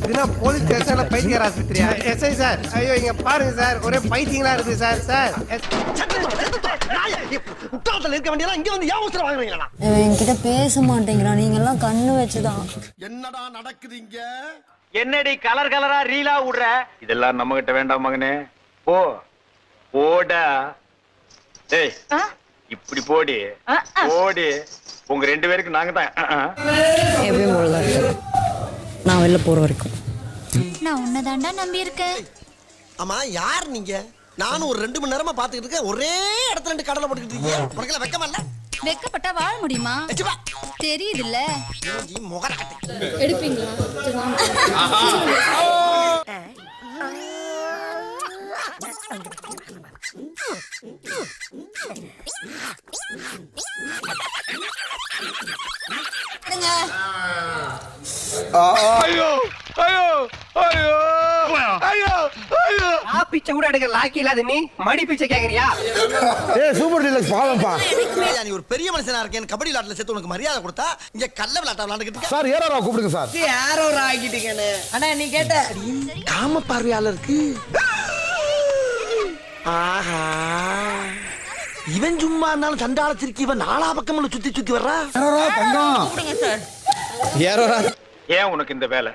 இதெல்லாம் போலீஸ் ஸ்டேஷன்ல பைத்தியர் ஆஸ்பத்திரியா? SI sir, ஐயோ இங்க பாருங்க சார், ஒரே பைத்தியங்களா இருக்கு சார். சார் உத்தாலத்துல இருக்க வேண்டியதா இங்க வந்து ஏன் வாங்குறீங்களா? என்கிட்ட பேச மாட்டேங்கிறான். நீங்க எல்லாம் கண்ணு வச்சுதான். என்னடா நடக்குது இங்க? என்னடி கலர் கலரா ரீலா விடுற? இதெல்லாம் நம்ம கிட்ட வேண்டாம் மகனே. போ போடா. டேய் இப்படி போடி போடி. உங்க 2 பேருக்கு நாங்க தான் எப்பயும் போலதான் இருக்கு. நான் வெளில போற வரைக்கும் நான் உன்னதாண்டா நம்பி இருக்கேன். ஆமா யார் நீங்க? நானும் ஒரு 2 மணி நேரமா பாத்துக்கிட்டு இருக்கேன். ஒரே இடத்துல 2 கடலை போட்டுக்கிட்டு இருக்கீங்க. உனக்கு வெக்கமா இல்ல? வெக்கப்பட்டா வாழ முடியுமா? தெரியுதுல்ல. எடுப்பீங்களா? ஐயோ ஐயோ ஐயோ ஐயோ ஐயோ. பிச்சை கூட எடுக்க லாக்கி இல்லாத நீ மடி பிச்சை கேக்குறியா? ஏய் சூப்பர் டீலக்ஸ் பாவம்பா. நீ ஒரு பெரிய மனுஷனா இருக்கேன். கபடி விளையாட்டுல சேர்த்து உனக்கு மரியாதை கொடுத்தா இங்க கல்ல விளையாட்ட விளையாண்டுக்கிட்டு இருக்க. சார் ஏரோரா கூப்பிடுங்க சார். ஏரோரா ஆகிட்டீங்கன்னு. அண்ணா நீ கேட்ட காம பார்வையாளருக்கு. ஆஹா இவன் சும்மா இருந்தாலும் சண்டால திருக்கி இவன் 4 பக்கமும் சுத்தி சுத்தி வர்றா. ஏரோரா தங்கம். கூப்பிடுங்க சார். ஏரோரா. ஏன் உனக்கு இந்த வேலை?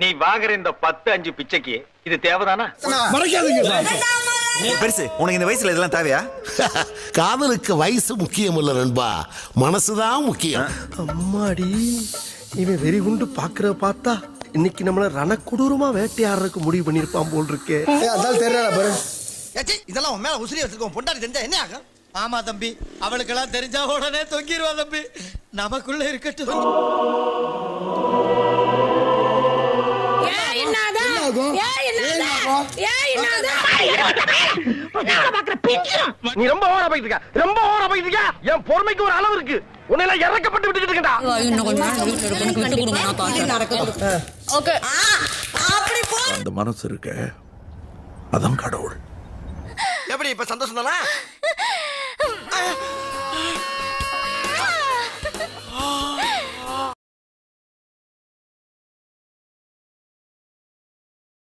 நீ வாங்குற இந்த 10-5 பிச்சைக்கு இது தேவைதானா? மறைக்காதீங்க சார். பெருசு உனக்கு இந்த வயசுல இதெல்லாம் தேவையா? காதலுக்கு வயசு முக்கியம் இல்ல நண்பா, மனசுதான் முக்கியம். அம்மாடி இவன் வெறி குண்டு பாக்குற பார்த்தா இன்னைக்கு நம்மள ரணக்கொடூரமா வேட்டையாடுறதுக்கு முடிவு பண்ணிருப்பான் போல் இருக்கே. அதான் தெரியல பாரு. இதெல்லாம் உன் மேல உசிரி வச்சிருக்கோம். பொண்டாடி தெரிஞ்சா என்ன ஆகும்? ஆமா தம்பி, அவளுக்கெல்லாம் தெரிஞ்சா உடனே தொங்கிடுவா தம்பி. நமக்குள்ள இருக்கட்டும். நீ ரொம்ப ஓவரா போயிட்டு இருக்க. ரொம்ப ஓவரா போயிட்டு இருக்க. என் பொறுமைக்கு ஒரு அளவு இருக்கு. உன்னை எல்லாம் இறக்கப்பட்டு விட்டுட்டு இருக்கேன்டா. இன்னும் கொஞ்ச நேரம் வீட்டுல இருக்கணும். விட்டு கொடுங்க. நான் பாத்துக்கிறேன். ஓகே. அந்த மனசு இருக்க அதான் கடவுள். எப்படி இப்ப சந்தோஷம் தானா?